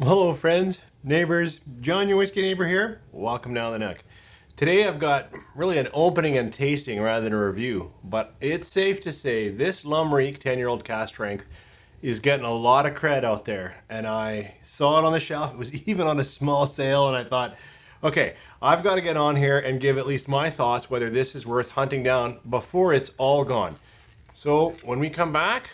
Hello friends, neighbors, John your whiskey neighbor here. Welcome down the neck. Today I've got really an opening and tasting rather than a review, but it's safe to say this Reek 10-year-old cask strength is getting a lot of cred out there, and I saw it on the shelf. It was even on a small sale, and I thought, okay, I've got to get on here and give at least my thoughts whether this is worth hunting down before it's all gone. So when we come back,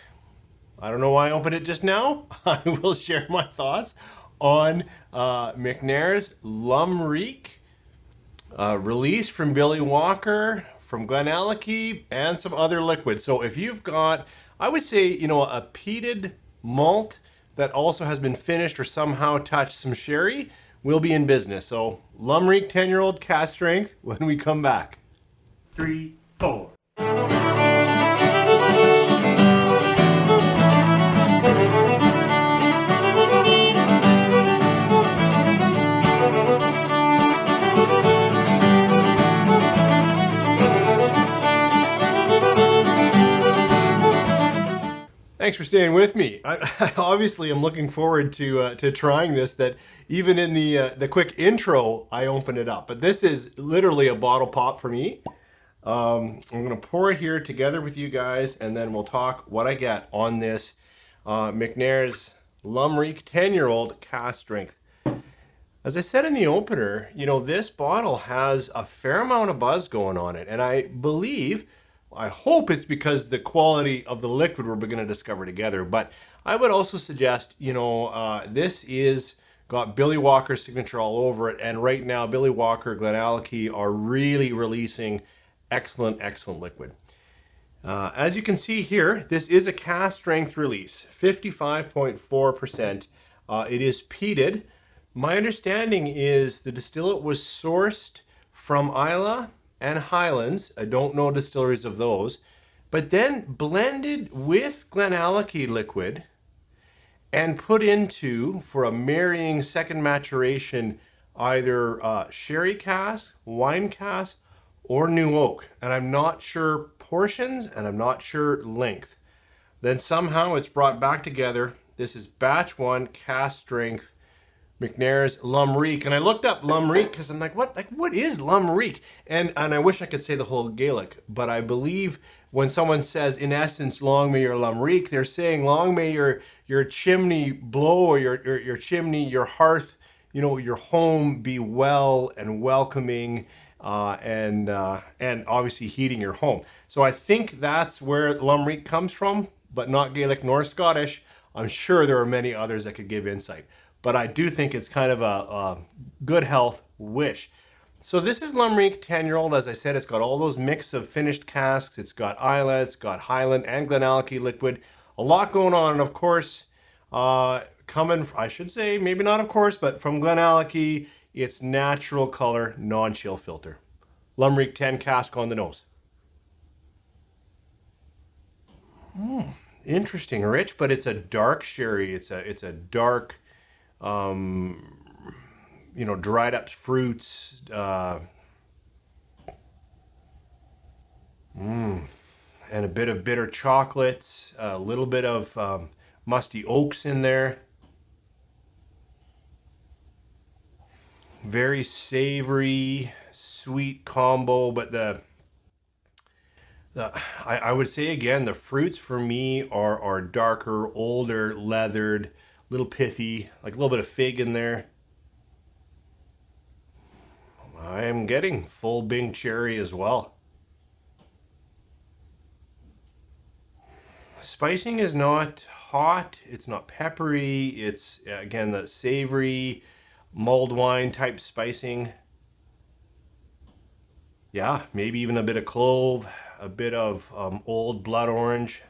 I don't know why I opened it just now. I will share my thoughts on McNair's Reek, release from Billy Walker, from Glenallachie, and some other liquid. So if you've got, I would say, a peated malt that also has been finished or somehow touched some sherry, we'll be in business. So Reek 10-year-old cask strength when we come back. 3, 4. Thanks for staying with me. I obviously am looking forward to trying this. That even in the quick intro, I opened it up. But this is literally a bottle pop for me. I'm gonna pour it here together with you guys, and then we'll talk what I get on this McNair's Reek 10-year-old cask strength. As I said in the opener, this bottle has a fair amount of buzz going on it, and I hope it's because the quality of the liquid we're going to discover together. But I would also suggest, this is got Billy Walker's signature all over it. And right now, Billy Walker, Glenallachie are really releasing excellent liquid. As you can see here, this is a cask strength release, 55.4%. It is peated. My understanding is the distillate was sourced from Islay and Highlands. I don't know distilleries of those, but then blended with Glenallachie liquid and put into, for a marrying second maturation, either sherry cask, wine cask, or new oak. And I'm not sure portions, and I'm not sure length. Then somehow it's brought back together. This is batch 1 cask strength McNair's Reek. And I looked up Reek because I'm like, what is Reek? And I wish I could say the whole Gaelic, but I believe when someone says, in essence, long may your Reek, they're saying long may your chimney blow, or your chimney, your hearth, your home be well and welcoming, and obviously heating your home. So I think that's where Reek comes from, but not Gaelic nor Scottish. I'm sure there are many others that could give insight. But I do think it's kind of a good health wish. So this is Reek 10-year-old. As I said, it's got all those mix of finished casks. It's got Islay, it's got Highland and Glenallachie liquid. A lot going on. And of course, coming, I should say, maybe not of course, but from Glenallachie, it's natural color, non-chill filter. Reek 10 cask on the nose. Interesting, rich, but it's a dark sherry. It's a dark, dried up fruits, and a bit of bitter chocolates, a little bit of musty oaks in there. Very savory, sweet combo, but I would say again, the fruits for me are darker, older, leathered, little pithy, like a little bit of fig in there. I am getting full Bing cherry as well. Spicing is not hot, it's not peppery, it's again the savory mulled wine type spicing. Yeah, maybe even a bit of clove, a bit of old blood orange.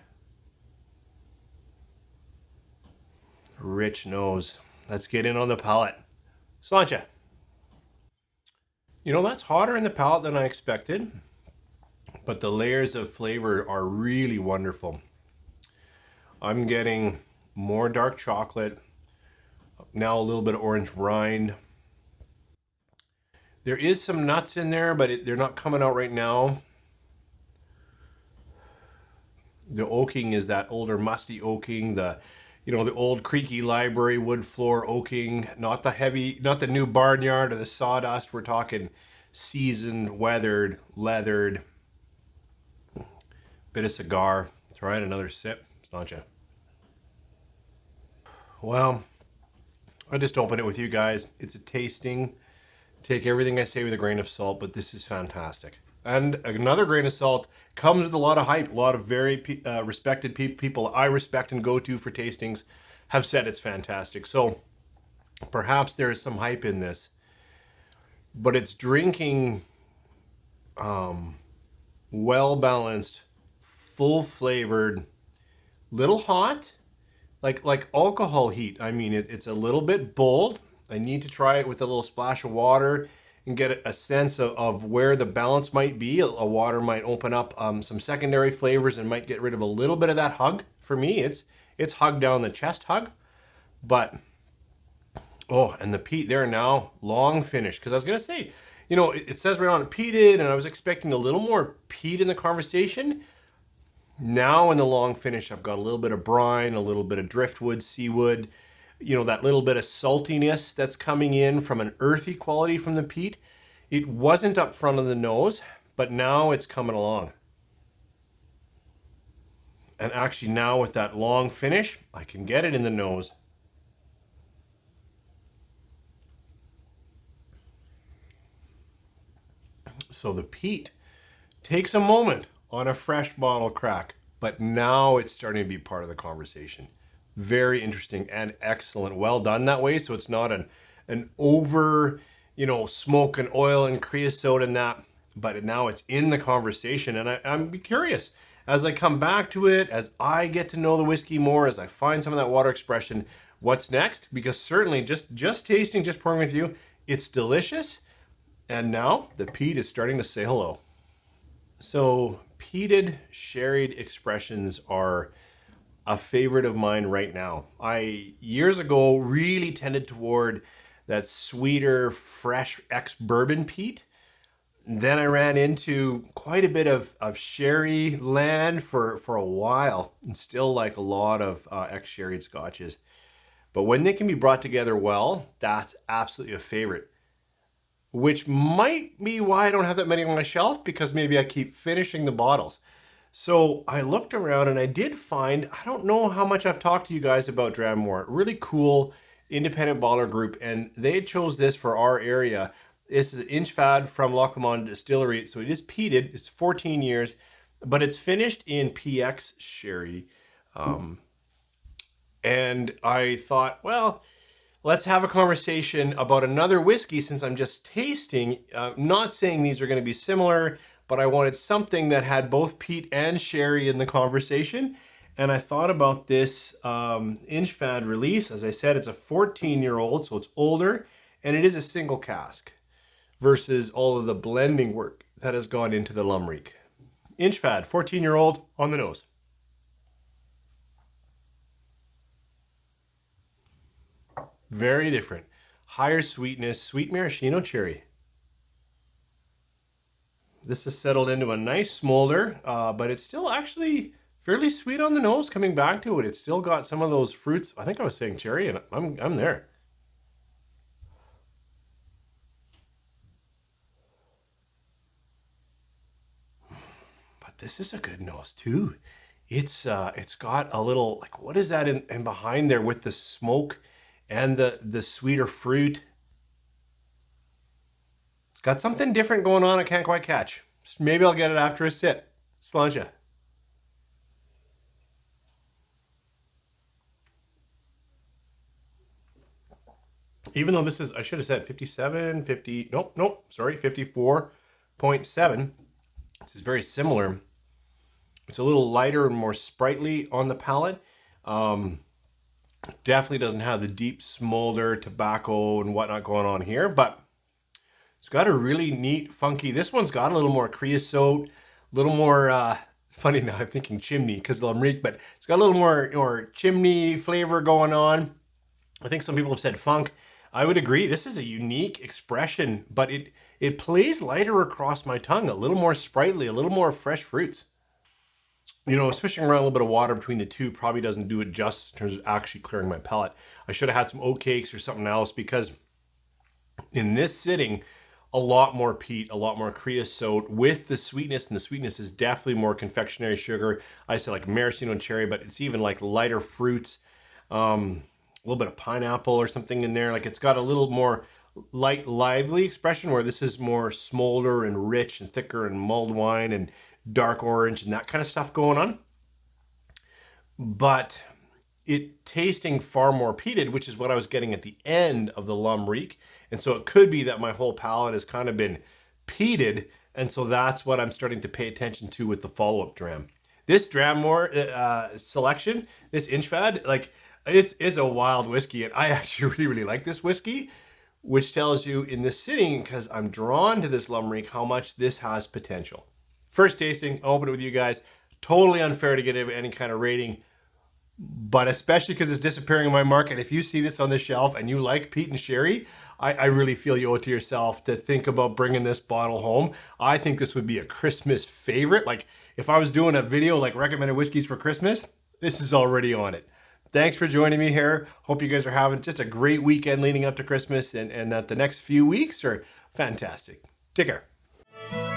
Rich nose. Let's get in on the palate. Sláinte. That's hotter in the palate than I expected, but the layers of flavor are really wonderful. I'm getting more dark chocolate, now a little bit of orange rind. There is some nuts in there, but they're not coming out right now. The oaking is that older musty oaking. The you know, the old creaky library wood floor oaking, not the heavy, not the new barnyard or the sawdust. We're talking seasoned, weathered, leathered. Bit of cigar. Try it, another sip. Sláinte. Well, I just opened it with you guys. It's a tasting. Take everything I say with a grain of salt, but this is fantastic. And another grain of salt comes with a lot of hype. A lot of very respected people I respect and go to for tastings have said it's fantastic. So perhaps there is some hype in this, but it's drinking well-balanced, full-flavored, little hot, like alcohol heat. I mean, it's a little bit bold. I need to try it with a little splash of water and get a sense of where the balance might be. A water might open up some secondary flavors and might get rid of a little bit of that hug. For me, it's hug down the chest hug. But, oh, and the peat there now, long finish. Because I was going to say, you know, it says right on it, peated, and I was expecting a little more peat in the conversation. Now in the long finish, I've got a little bit of brine, a little bit of driftwood, seawood, you know, that little bit of saltiness that's coming in from an earthy quality from the peat. It wasn't up front of the nose, but now it's coming along. And actually now with that long finish, I can get it in the nose. So the peat takes a moment on a fresh bottle crack, but now it's starting to be part of the conversation. Very interesting and excellent. Well done that way. So it's not an over, you know, smoke and oil and creosote and that, but now it's in the conversation. And I'm curious as I come back to it, as I get to know the whiskey more, as I find some of that water expression, what's next? Because certainly just tasting, just pouring with you, it's delicious. And now the peat is starting to say hello. So peated sherried expressions are a favorite of mine right now. I, years ago, really tended toward that sweeter, fresh ex-bourbon peat. Then I ran into quite a bit of sherry land for a while, and still like a lot of ex-sherried scotches. But when they can be brought together well, that's absolutely a favorite. Which might be why I don't have that many on my shelf, because maybe I keep finishing the bottles. So I looked around and I did find, I don't know how much I've talked to you guys about Dramore, really cool independent bottler group, and they chose this for our area. This is Inchfad from Loch Lomond Distillery, so it is peated, it's 14 years, but it's finished in PX sherry. And I thought, well, let's have a conversation about another whiskey since I'm just tasting. Not saying these are going to be similar, but I wanted something that had both peat and sherry in the conversation. And I thought about this Inchfad release. As I said, it's a 14-year-old, so it's older, and it is a single cask versus all of the blending work that has gone into the Reek. Inchfad, 14-year-old, on the nose. Very different. Higher sweetness, sweet maraschino cherry. This has settled into a nice smolder, but it's still actually fairly sweet on the nose coming back to it. It's still got some of those fruits. I think I was saying cherry, and I'm there. But this is a good nose too. It's got a little, like, what is that in behind there with the smoke and the sweeter fruit? It's got something different going on I can't quite catch. Maybe I'll get it after a sip. Sláinte. Even though this is, I should have said 57, 50, nope, sorry, 54.7. This is very similar. It's a little lighter and more sprightly on the palate. Definitely doesn't have the deep smolder, tobacco and whatnot going on here, but it's got a really neat, funky, this one's got a little more creosote, a little more, funny now I'm thinking chimney because of Reek, but it's got a little more chimney flavor going on. I think some people have said funk. I would agree. This is a unique expression, but it plays lighter across my tongue, a little more sprightly, a little more fresh fruits. You know, swishing around a little bit of water between the two probably doesn't do it justice in terms of actually clearing my palate. I should have had some oat cakes or something else, because in this sitting, a lot more peat, a lot more creosote with the sweetness, and the sweetness is definitely more confectionery sugar. I say like maraschino and cherry, but it's even like lighter fruits, a little bit of pineapple or something in there. Like it's got a little more light, lively expression, where this is more smolder and rich and thicker and mulled wine and dark orange and that kind of stuff going on. But it tasting far more peated, which is what I was getting at the end of the Lum Reek. And so it could be that my whole palate has kind of been peated. And so that's what I'm starting to pay attention to with the follow-up dram. This Dramore selection, this Inchfad, like it's a wild whiskey. And I actually really, really like this whiskey, which tells you in this sitting, because I'm drawn to this Lum Reek, how much this has potential. First tasting, I'll open it with you guys. Totally unfair to get any kind of rating, but especially because it's disappearing in my market. If you see this on the shelf and you like peat and sherry, I really feel you owe it to yourself to think about bringing this bottle home. I think this would be a Christmas favorite. Like if I was doing a video like recommended whiskeys for Christmas, this is already on it. Thanks for joining me here. Hope you guys are having just a great weekend leading up to Christmas, and that the next few weeks are fantastic. Take care.